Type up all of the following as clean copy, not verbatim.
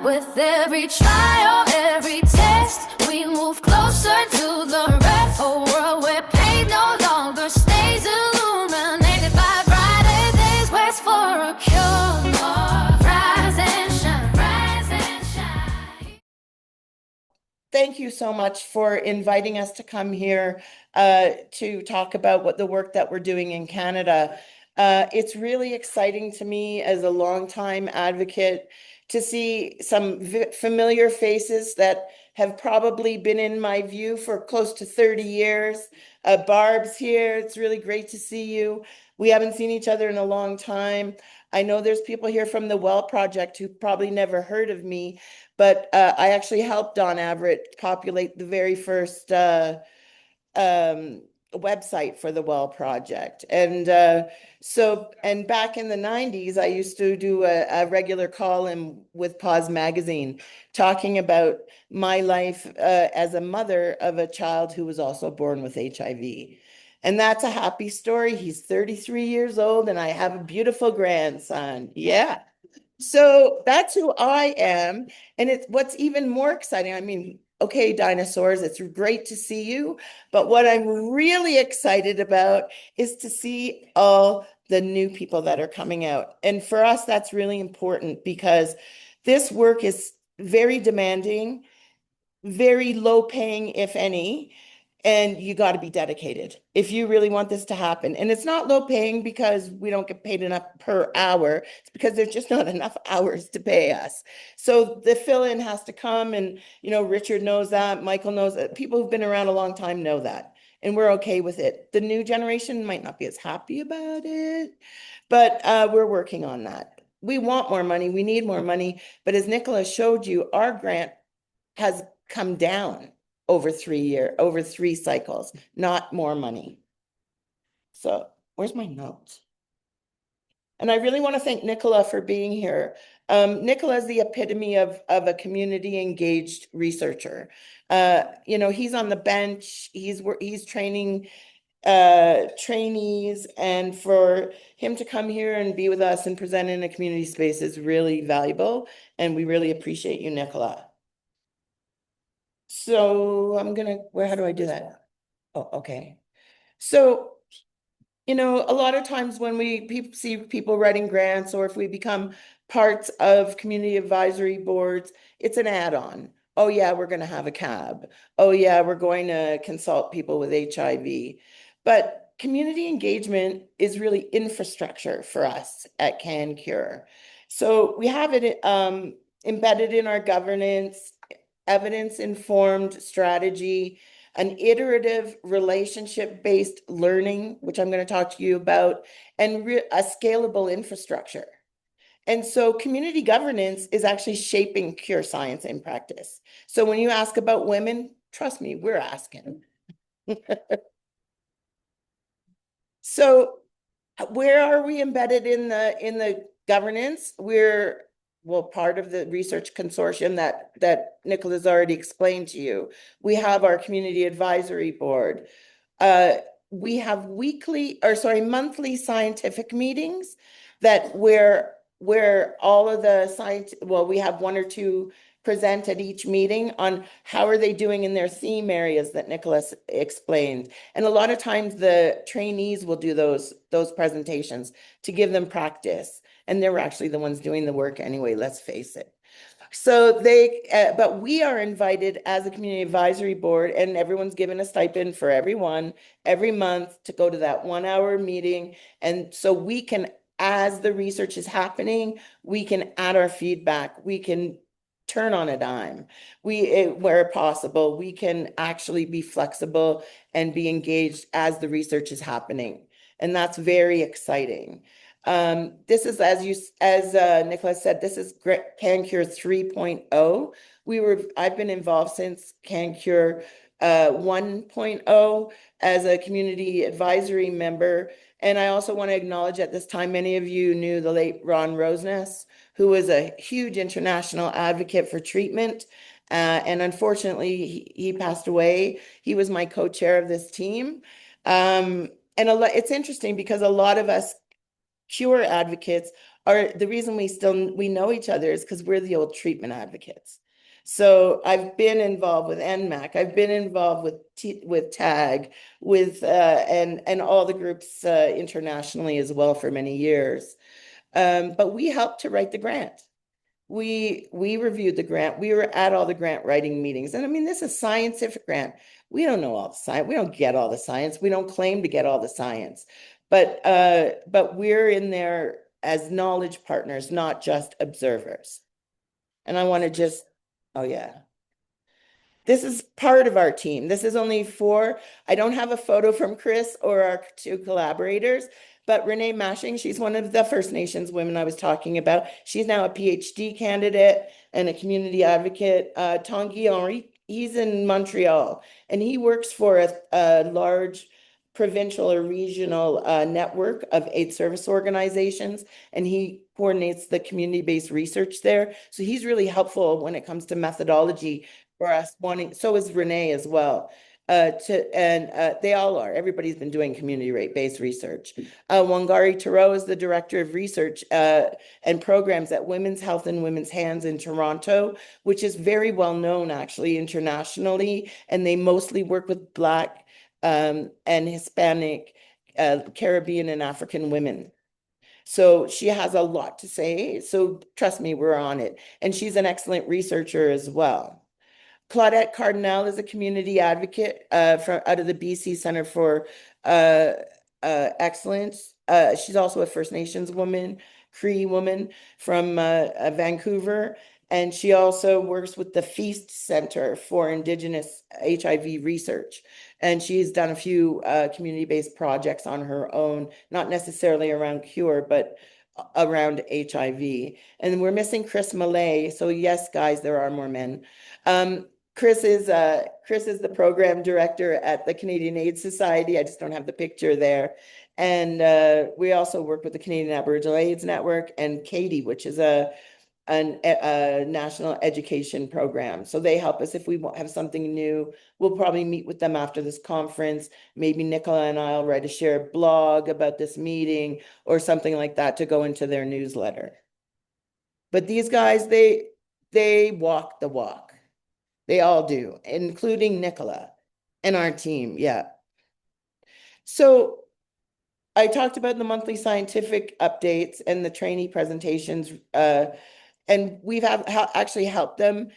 With every trial, every test, we move closer to the rest. A world where pain no longer stays illuminated by brighter days. Quest for a cure. Rise and shine, rise and shine. Thank you so much for inviting us to come here to talk about what the work that we're doing in Canada. It's really exciting to me as a longtime advocate to see some familiar faces that have probably been in my view for close to 30 years. Barb's here. It's really great to see you. We haven't seen each other in a long time. I know there's people here from the Well Project who probably never heard of me, but I actually helped Don Everett populate the very first website for the Well Project. And and back in the 90s, I used to do a regular column with Pause Magazine talking about my life as a mother of a child who was also born with HIV. And that's a happy story. He's 33 years old, and I have a beautiful grandson. Yeah. So that's who I am. And it's what's even more exciting. I mean, okay, dinosaurs, it's great to see you. But what I'm really excited about is to see all the new people that are coming out. And for us, that's really important because this work is very demanding, very low paying, if any, and you got to be dedicated if you really want this to happen. And it's not low paying because we don't get paid enough per hour. It's because there's just not enough hours to pay us. So the fill-in has to come, and Richard knows that, Michael knows that, people who've been around a long time know that, and we're okay with it. The new generation might not be as happy about it, but we're working on that. We want more money, we need more money, but as Nicholas showed you, our grant has come down over 3 cycles, not more money. So where's my notes? And I really want to thank Nicola for being here. Nicola is the epitome of a community engaged researcher. He's on the bench, he's training trainees, and for him to come here and be with us and present in a community space is really valuable. And we really appreciate you, Nicola. So how do I do that? Oh, okay. So, a lot of times when we see people writing grants, or if we become parts of community advisory boards, it's an add-on. Oh yeah, we're going to have a cab. Oh yeah, we're going to consult people with HIV. But community engagement is really infrastructure for us at canCURE. So we have it embedded in our governance, evidence-informed strategy, an iterative relationship-based learning, which I'm going to talk to you about, and a scalable infrastructure. And so community governance is actually shaping CURE science in practice. So when you ask about women, trust me, we're asking. So where are we embedded in the governance? We're part of the research consortium that Nicola's already explained to you. We have our community advisory board. We have monthly scientific meetings that where all of the we have 1 or 2 present at each meeting on how are they doing in their theme areas that Nicholas explained. And a lot of times the trainees will do those presentations to give them practice. And they're actually the ones doing the work anyway, let's face it. So but we are invited as a community advisory board, and everyone's given a stipend for everyone every month to go to that 1-hour meeting. And so we can, as the research is happening, we can add our feedback. We can turn on a dime. Where possible, we can actually be flexible and be engaged as the research is happening. And that's very exciting. This is, as Nicholas said, this is canCURE 3.0. I've been involved since canCURE 1.0 as a community advisory member. And I also want to acknowledge at this time, many of you knew the late Ron Roseness, who was a huge international advocate for treatment. And unfortunately, he passed away. He was my co-chair of this team. And it's interesting because a lot of us CURE advocates the reason we know each other is because we're the old treatment advocates. So I've been involved with NMAC, I've been involved with TAG, with and all the groups internationally as well for many years. But we helped to write the grant. We reviewed the grant. We were at all the grant writing meetings. And I mean, this is a scientific grant. We don't know all the science. We don't get all the science. We don't claim to get all the science. But we're in there as knowledge partners, not just observers. And I want to just, oh yeah. This is part of our team. This is only four. I don't have a photo from Chris or our two collaborators, but Renee Mashing, she's one of the First Nations women I was talking about. She's now a PhD candidate and a community advocate. Tanguy Henry, he's in Montreal, and he works for a large provincial or regional network of aid service organizations, and he coordinates the community-based research there. So he's really helpful when it comes to methodology for us wanting, so is Renee as well. They all are. Everybody's been doing community rate-based research. Wangari Thoreau is the director of research and programs at Women's Health and Women's Hands in Toronto, which is very well known actually internationally, and they mostly work with Black and Hispanic, Caribbean and African women. So she has a lot to say. So trust me, we're on it. And she's an excellent researcher as well. Claudette Cardinal is a community advocate from out of the BC Center for Excellence. She's also a First Nations woman, Cree woman from Vancouver. And she also works with the Feast Center for Indigenous HIV research. And she's done a few community-based projects on her own, not necessarily around CURE, but around HIV. And we're missing Chris Millay. So yes, guys, there are more men. Chris is the program director at the Canadian AIDS Society. I just don't have the picture there. And we also work with the Canadian Aboriginal AIDS Network and Katie, which is a national education program. So they help us if we have something new. We'll probably meet with them after this conference. Maybe Nicola and I'll write a shared blog about this meeting or something like that to go into their newsletter. But these guys, they walk the walk. They all do, including Nicola and our team. Yeah. So I talked about the monthly scientific updates and the trainee presentations, and we've actually helped them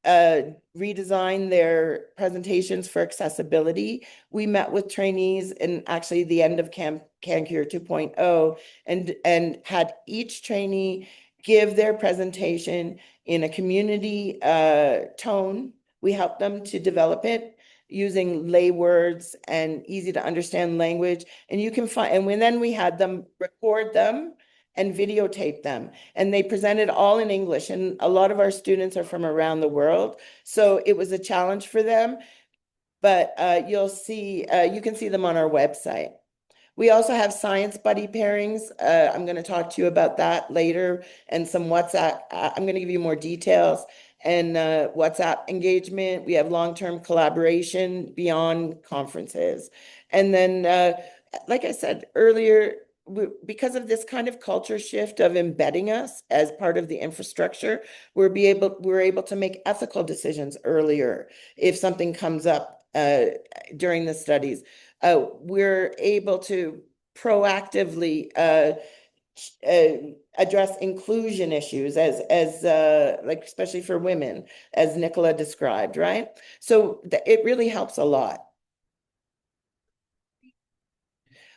redesign their presentations for accessibility. We met with trainees in actually the end of canCURE 2.0 and had each trainee give their presentation in a community tone. We helped them to develop it using lay words and easy to understand language. And you can find, and then we had them record them and videotape them. And they presented all in English. And a lot of our students are from around the world. So it was a challenge for them. But you'll see, you can see them on our website. We also have science buddy pairings. I'm going to talk to you about that later, and some WhatsApp. I'm going to give you more details, and WhatsApp engagement. We have long-term collaboration beyond conferences. And then, like I said earlier, because of this kind of culture shift of embedding us as part of the infrastructure, we're able to make ethical decisions earlier if something comes up during the studies. We're able to proactively address inclusion issues as like especially for women, as Nicola described, right? So it really helps a lot.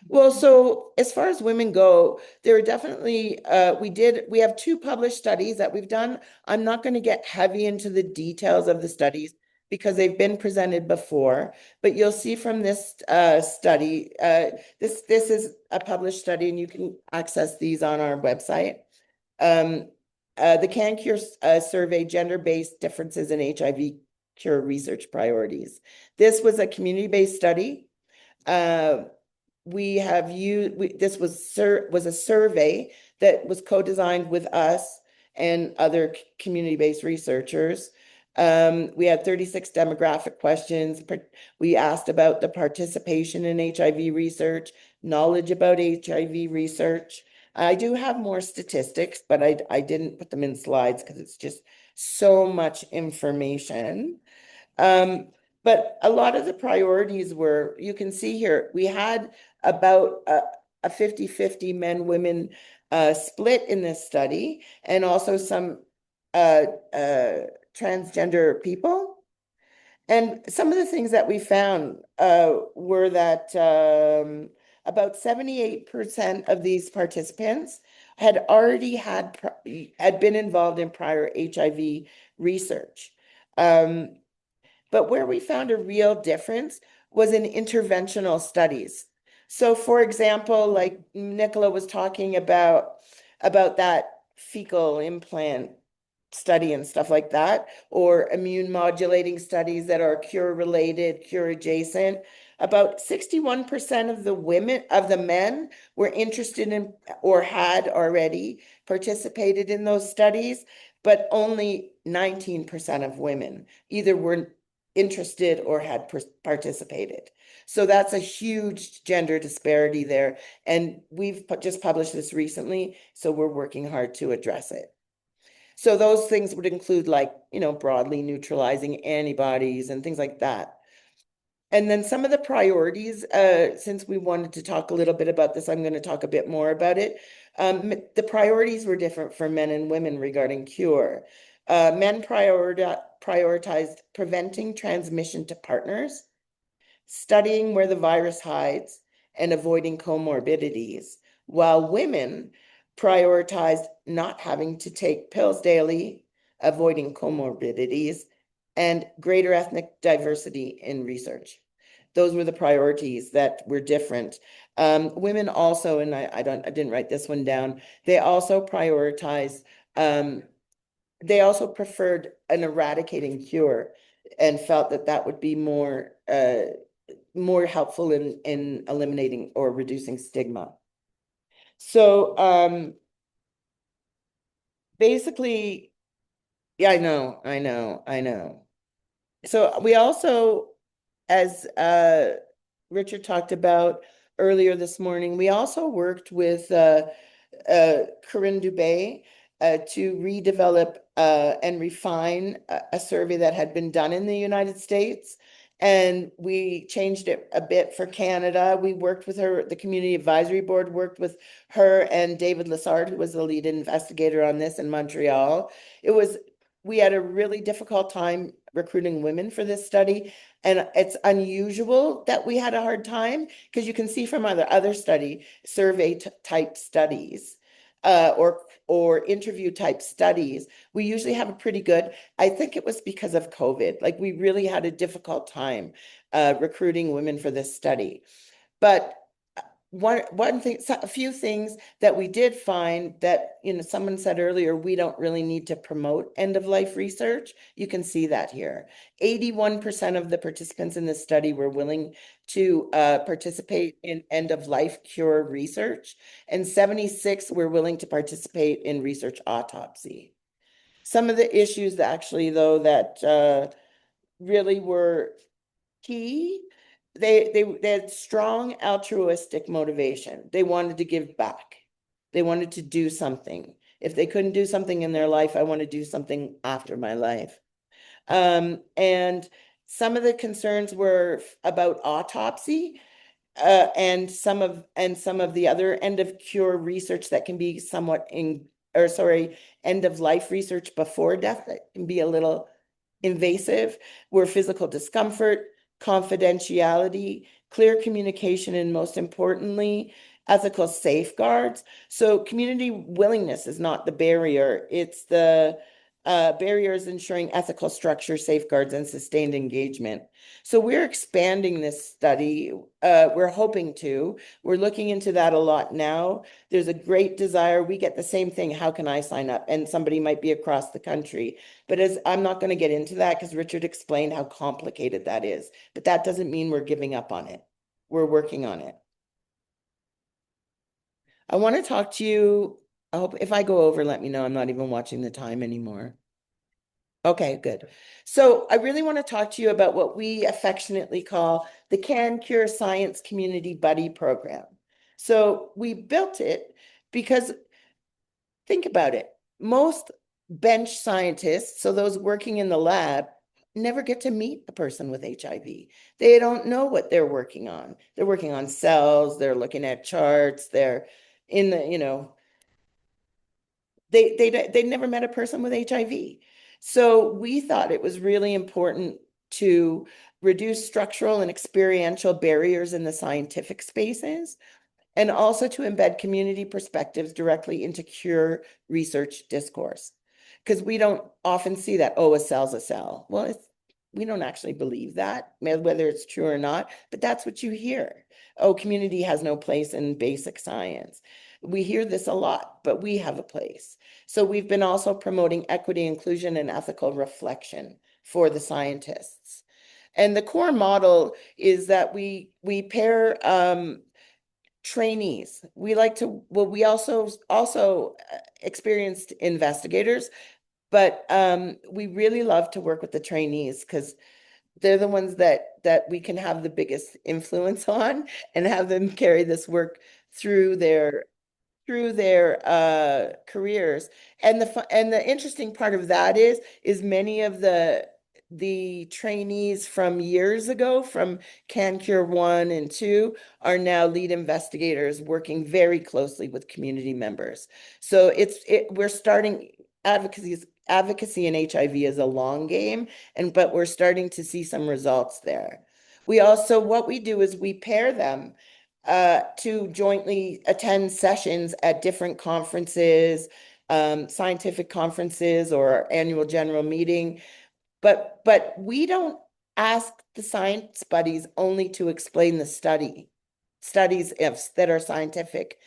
Well, so as far as women go, there are definitely, we have two published studies that we've done. I'm not going to get heavy into the details of the studies because they've been presented before, but you'll see from this study, this is a published study and you can access these on our website. The canCURE survey, gender-based differences in HIV cure research priorities. This was a community-based study. We have used, this was a survey that was co-designed with us and other community-based researchers. We had 36 demographic questions. We asked about the participation in HIV research, knowledge about HIV research, I do have more statistics, but I didn't put them in slides because it's just so much information. Um, but a lot of the priorities were, you can see here, we had about a 50-50 men, women split in this study, and also some uh, uh, transgender people. And some of the things that we found were that about 78% of these participants had already had been involved in prior HIV research. But where we found a real difference was in interventional studies. So for example, like Nicola was talking about that fecal implant study and stuff like that, or immune modulating studies that are cure related, cure adjacent. About 61% of the women, of the men were interested in or had already participated in those studies, but only 19% of women either were interested or had participated. So that's a huge gender disparity there. And we've just published this recently, so we're working hard to address it. So those things would include like, broadly neutralizing antibodies and things like that. And then some of the priorities, since we wanted to talk a little bit about this, I'm going to talk a bit more about it. The priorities were different for men and women regarding cure. Men prioritized preventing transmission to partners, studying where the virus hides, and avoiding comorbidities, while women prioritized not having to take pills daily, avoiding comorbidities, and greater ethnic diversity in research. Those were the priorities that were different. Women also, and I didn't write this one down, they also prioritized, they also preferred an eradicating cure and felt that that would be more helpful in eliminating or reducing stigma. So basically, yeah, I know. So we also, as Richard talked about earlier this morning, we also worked with Corinne Dubé to redevelop and refine a survey that had been done in the United States. And we changed it a bit for Canada. We worked with her, the Community Advisory Board worked with her and David Lessard, who was the lead investigator on this in Montreal. We had a really difficult time recruiting women for this study. And it's unusual that we had a hard time because you can see from other survey type studies or interview type studies, we usually have a pretty good, I think it was because of COVID. Like we really had a difficult time recruiting women for this study. But one thing, a few things that we did find that, someone said earlier, we don't really need to promote end of life research. You can see that here. 81% of the participants in this study were willing to participate in end of life cure research, and 76 were willing to participate in research autopsy. Some of the issues that actually, though, that really were key, they had strong altruistic motivation. They wanted to give back. They wanted to do something. If they couldn't do something in their life, I want to do something after my life. And some of the concerns were about autopsy, and some of the other end of cure research that can be somewhat end of life research before death that can be a little invasive, were physical discomfort, confidentiality, clear communication, and most importantly, ethical safeguards. So community willingness is not the barrier. It's the barriers ensuring ethical structure, safeguards, and sustained engagement. So we're expanding this study. We're hoping to. We're looking into that a lot now. There's a great desire. We get the same thing. How can I sign up? And somebody might be across the country. But I'm not going to get into that because Richard explained how complicated that is. But that doesn't mean we're giving up on it. We're working on it. I want to talk to you. I hope if I go over, let me know. I'm not even watching the time anymore. Okay, good. So I really want to talk to you about what we affectionately call the canCURE Science Community Buddy Program. So we built it because think about it. Most bench scientists, so those working in the lab, never get to meet a person with HIV. They don't know what they're working on. They're working on cells, they're looking at charts, they're in the, they never met a person with HIV. So we thought it was really important to reduce structural and experiential barriers in the scientific spaces, and also to embed community perspectives directly into CURE research discourse. Because we don't often see that, oh, a cell's a cell. Well, we don't actually believe that, whether it's true or not, but that's what you hear. Oh, community has no place in basic science. We hear this a lot, but we have a place. So we've been also promoting equity, inclusion, and ethical reflection for the scientists. And the core model is that we pair trainees. We like to, well, we also experienced investigators, but we really love to work with the trainees because they're the ones that we can have the biggest influence on and have them carry this work through their careers. And the interesting part of that is many of the trainees from years ago, from canCURE 1 and 2, are now lead investigators working very closely with community members. So we're starting advocacy in HIV is a long game, but we're starting to see some results there. What we do is we pair them to jointly attend sessions at different conferences, scientific conferences or our annual general meeting. But we don't ask the science buddies only to explain the studies ifs that are scientific.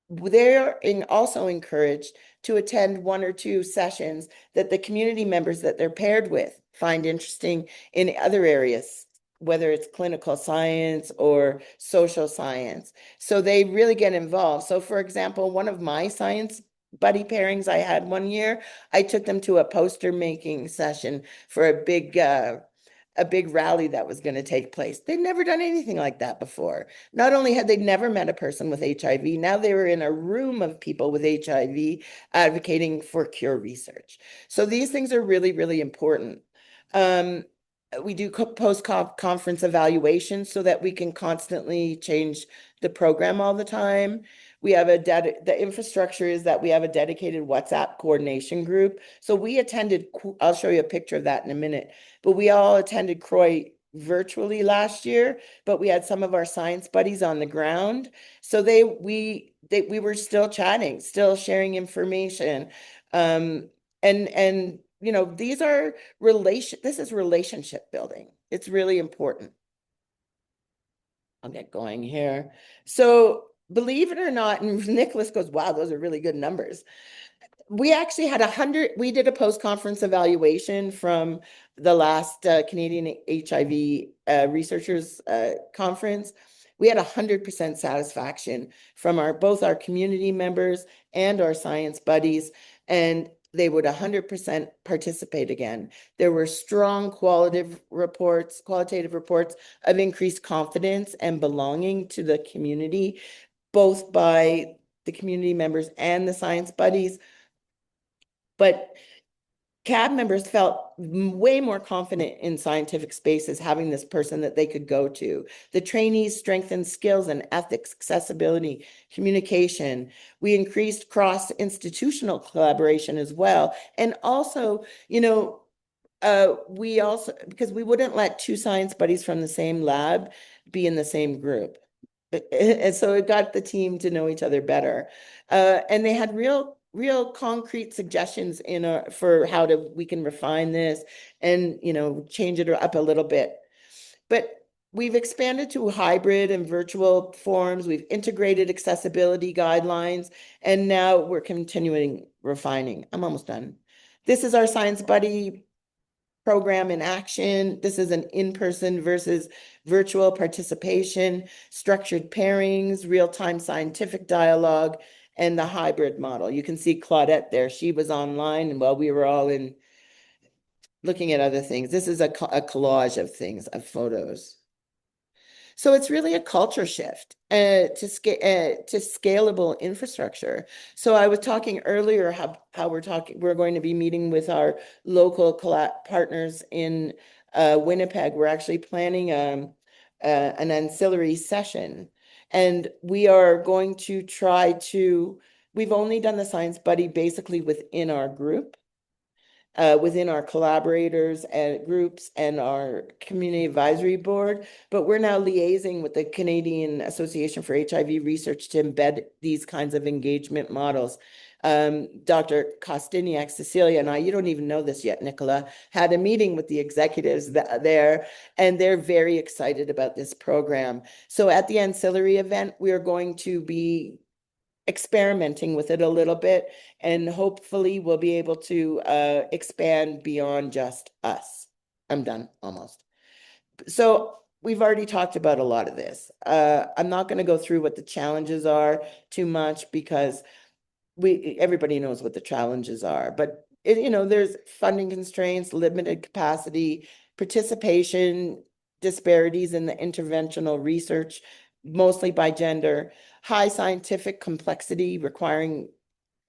They're also encouraged to attend one or two sessions that the community members that they're paired with find interesting in other areas, whether it's clinical science or social science. So they really get involved. So for example, one of my science buddy pairings I had one year, I took them to a poster making session for a big rally that was going to take place. They'd never done anything like that before. Not only had they never met a person with HIV, now they were in a room of people with HIV advocating for cure research. So these things are really, really important. We do post-conference evaluations so that we can constantly change the program all the time. We have the infrastructure is that we have a dedicated WhatsApp coordination group. So we attended, I'll show you a picture of that in a minute, but we all attended CROI virtually last year, but we had some of our science buddies on the ground. So we were still chatting, still sharing information. And this is relationship building. It's really important. I'll get going here. So believe it or not, and Nicholas goes, wow, those are really good numbers. We actually had 100, we did a post-conference evaluation from the last Canadian HIV researchers conference. We had 100% satisfaction from both our community members and our science buddies, and they would 100% participate again. There were strong qualitative reports of increased confidence and belonging to the community, both by the community members and the science buddies. But CAB members felt way more confident in scientific spaces having this person that they could go to. The trainees strengthened skills and ethics, accessibility, communication. We increased cross-institutional collaboration as well. And also, because we wouldn't let two science buddies from the same lab be in the same group. And so it got the team to know each other better. And they had real concrete suggestions for how we can refine this and, change it up a little bit. But we've expanded to hybrid and virtual forms. We've integrated accessibility guidelines, and now we're continuing refining. I'm almost done. This is our Science Buddy program in action. This is an in-person versus virtual participation, structured pairings, real-time scientific dialogue, and the hybrid model. You can see Claudette there. She was online, and while we were all looking at other things. This is a collage of things, of photos. So it's really a culture shift to scalable infrastructure. So I was talking earlier how we're going to be meeting with our local partners in Winnipeg. We're actually planning an ancillary session, and we are going to try to. We've only done the Science Buddy basically within our group, within our collaborators and groups and our community advisory board, but we're now liaising with the Canadian Association for HIV Research to embed these kinds of engagement models. Dr. Kostiniak, Cecilia, and I, you don't even know this yet, Nicola, had a meeting with the executives there, and they're very excited about this program. So at the ancillary event, we are going to be experimenting with it a little bit, and hopefully we'll be able to expand beyond just us. I'm done almost. So we've already talked about a lot of this. I'm not going to go through what the challenges are too much because everybody knows what the challenges are, but there's funding constraints, limited capacity, participation disparities in the interventional research, mostly by gender, high scientific complexity requiring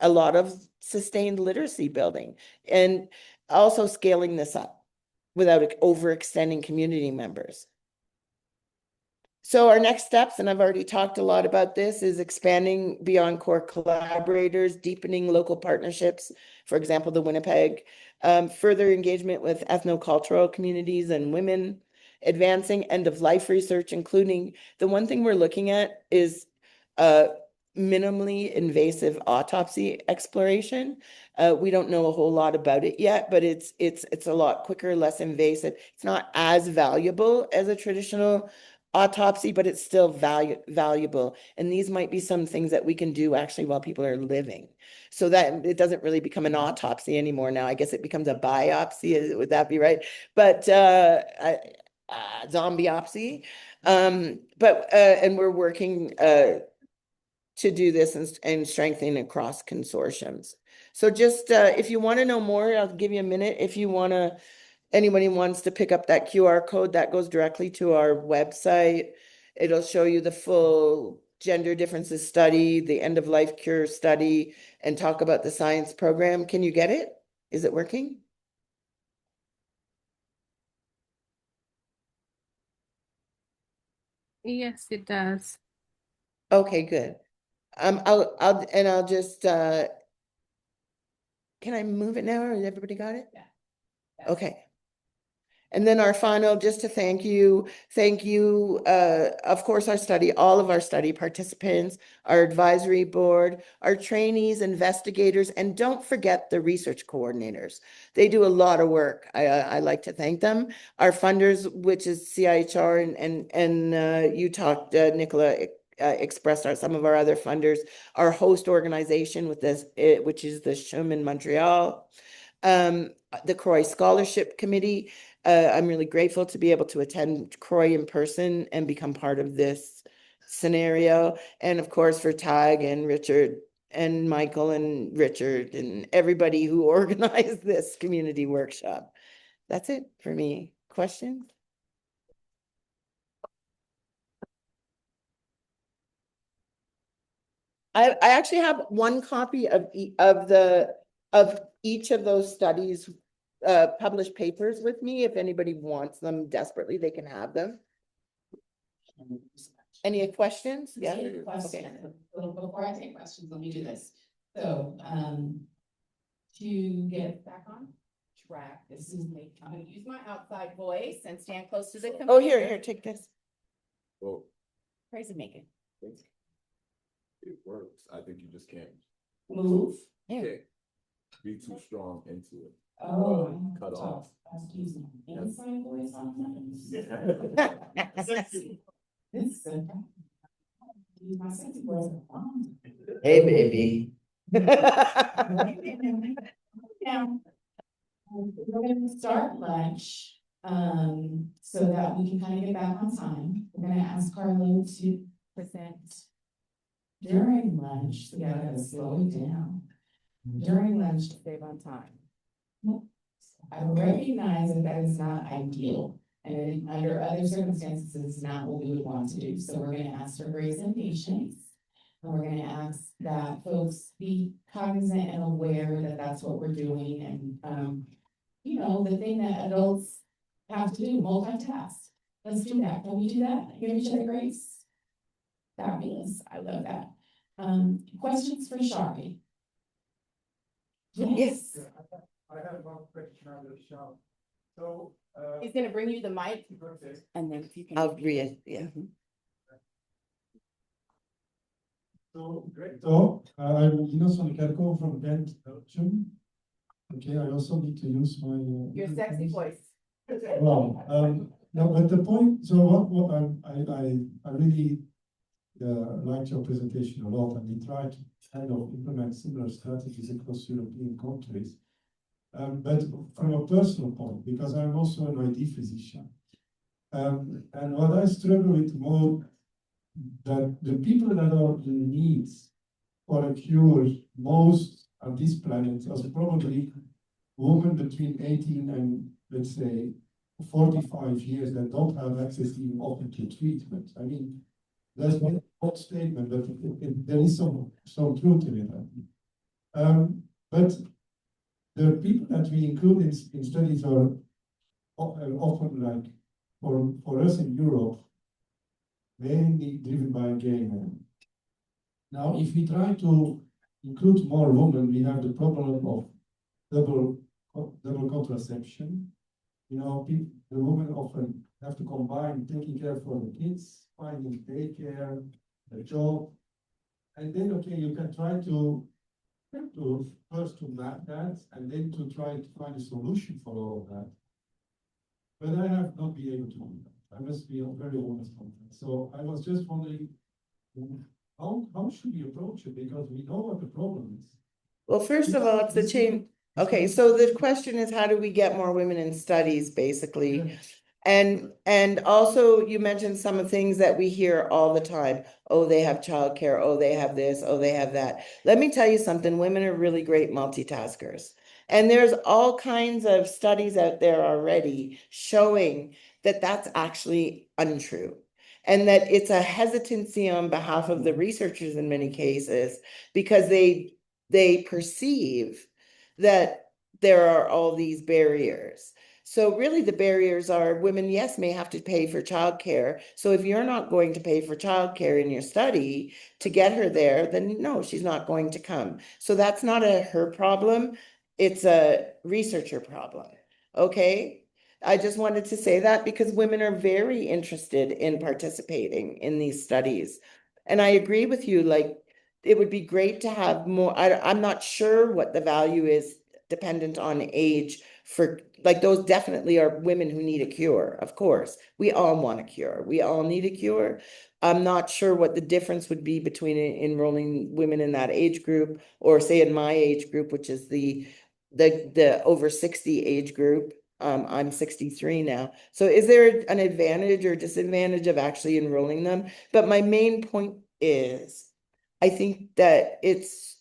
a lot of sustained literacy building, and also scaling this up without overextending community members. So our next steps, and I've already talked a lot about this, is expanding beyond core collaborators, deepening local partnerships, for example, the Winnipeg, further engagement with ethnocultural communities and women, advancing end-of-life research, including the one thing we're looking at is minimally invasive autopsy exploration. We don't know a whole lot about it yet, but it's a lot quicker, less invasive. It's not as valuable as a traditional autopsy, but it's still valuable. And these might be some things that we can do actually while people are living, so that it doesn't really become an autopsy anymore. Now, I guess it becomes a biopsy. Would that be right? But zombieopsy. And we're working to do this and strengthening across consortiums. So just if you want to know more, I'll give you a minute. If you want to, anybody wants to pick up that QR code, that goes directly to our website. It'll show you the full gender differences study, the end of life cure study, and talk about the science program. Can you get it? Is it working? Yes, it does. Okay, good. I'll just can I move it now, or everybody got it? Yeah. Okay. And then our final, just to thank you, of course, all of our study participants, our advisory board, our trainees, investigators, and don't forget the research coordinators. They do a lot of work. I like to thank them. Our funders, which is CIHR, and you talked, Nicola, expressed some of our other funders, our host organization with this, which is the SHUM in Montreal, the CROI Scholarship Committee. I'm really grateful to be able to attend CROI in person and become part of this scenario. And of course, for Tag and Richard and Michael and Richard and everybody who organized this community workshop. That's it for me. Questions? I actually have one copy of each of those studies, published papers with me. If anybody wants them desperately, they can have them. Any questions? Yeah. Question. Okay. Before I take questions, let me do this. So, to get back on track, this is me. I'm gonna use my outside voice and stand close to the computer. Oh, here, take this. Well, Crazy making. it works. I think you just can't Move. be too strong into it. Oh. Cut off. Excuse me. Inside voice on that. This. Use my sexy voice. Hey, baby. Now, we're gonna start lunch, so that we can kind of get back on time. We're gonna ask Carlo to present during lunch, so we gotta slow it down. During lunch to save on time. I recognize that that is not ideal, And then under other circumstances, it's not what we would want to do. So we're gonna ask for grace and patience. And we're gonna ask that folks be cognizant and aware that that's what we're doing and, you know, the thing that adults have to do, multitask. Let's do that. Can we do that? Give each other grace. Fabulous. I love that. Questions for Shari? Yes. I have one question on the show. So, He's gonna bring you the mic okay. and then if you can. I'll read, yeah. So, great. So, I'm Dinos van Kerkel from Ghent, Belgium. Okay, I also need to use my. Your sexy voice. Well, no, but the point, so what I really liked your presentation a lot, and we tried to kind of implement similar strategies across European countries. But from a personal point, because I'm also an ID physician, and what I struggle with more, that the people that are in need for a cure most on this planet are probably women between 18 and, let's say, 45 years that don't have access even often to treatment. I mean, that's not a bold statement, but there is some truth in it. But the people that we include in studies are often like, for us in Europe, mainly driven by gay men. Now, if we try to include more women, we have the problem of double contraception. You know, the women often have to combine taking care for the kids, finding daycare, a job, and then okay, you can try to first to map that, and then to try to find a solution for all of that. But I have not been able to do that. I must be very honest on that. So I was just wondering, how should we approach it? Because we know what the problem is. Well, first of all, it's the change. Okay, so the question is, how do we get more women in studies, basically? And also you mentioned some of the things that we hear all the time. Oh, they have childcare. Oh, they have this. Oh, they have that. Let me tell you something. Women are really great multitaskers. And there's all kinds of studies out there already showing that that's actually untrue. And that it's a hesitancy on behalf of the researchers in many cases, because they perceive that there are all these barriers. So really the barriers are women, yes, may have to pay for childcare. So if you're not going to pay for childcare in your study to get her there, then no, she's not going to come. So that's not her problem. It's a researcher problem. Okay. I just wanted to say that because women are very interested in participating in these studies. And I agree with you, like, it would be great to have more. I'm not sure what the value is dependent on age for, like, those definitely are women who need a cure, of course. We all want a cure. We all need a cure. I'm not sure what the difference would be between enrolling women in that age group or say in my age group, which is the over 60 age group. I'm 63 now. So is there an advantage or disadvantage of actually enrolling them? But my main point is, I think that it's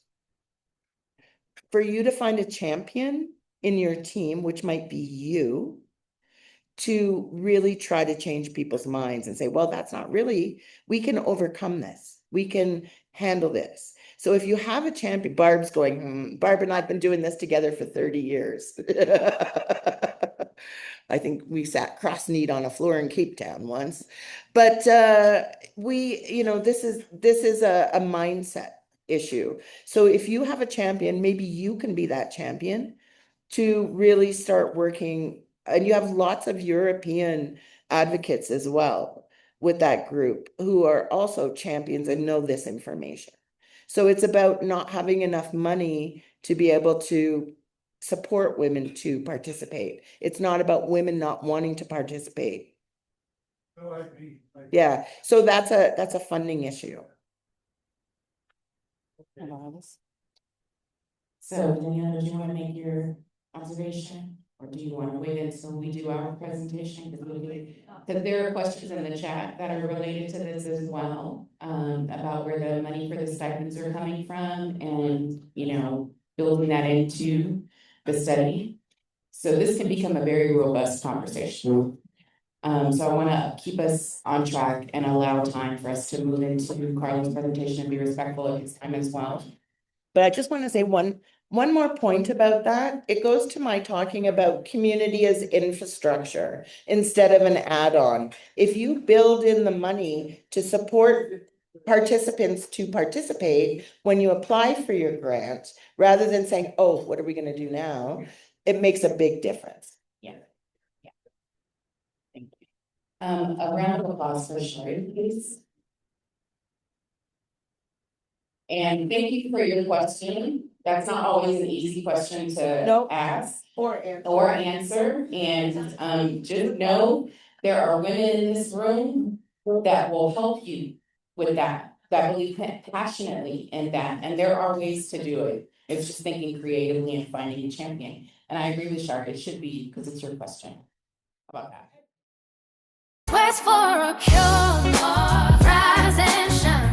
for you to find a champion in your team, which might be you, to really try to change people's minds and say, well, that's not really, we can overcome this. We can handle this. So if you have a champion, Barb's going, Barb and I've been doing this together for 30 years. I think we sat cross-kneed on a floor in Cape Town once, but this is a mindset issue. So if you have a champion, maybe you can be that champion to really start working, and you have lots of European advocates as well with that group who are also champions and know this information. So it's about not having enough money to be able to support women to participate. It's not about women not wanting to participate. No, I agree. Yeah, so that's a funding issue. So Daniela, do you want to make your observation? Or do you want to wait until we do our presentation? Because there are questions in the chat that are related to this as well, about where the money for the stipends are coming from and, building that into the study. So this can become a very robust conversation. So I wanna keep us on track and allow time for us to move into Carla's presentation and be respectful of his time as well. But I just want to say one more point about that. It goes to my talking about community as infrastructure instead of an add-on. If you build in the money to support participants to participate when you apply for your grant, rather than saying, oh, what are we going to do now? It makes a big difference. Thank you. A round of applause for Shari, please. And thank you for your question. That's not always an easy question to Nope. ask Or answer. And just know there are women in this room that will help you with that believe passionately in that. And there are ways to do it. It's just thinking creatively and finding a champion. And I agree with Shari, it should be because it's your question. How about that? Quest for a cure, rise and shine.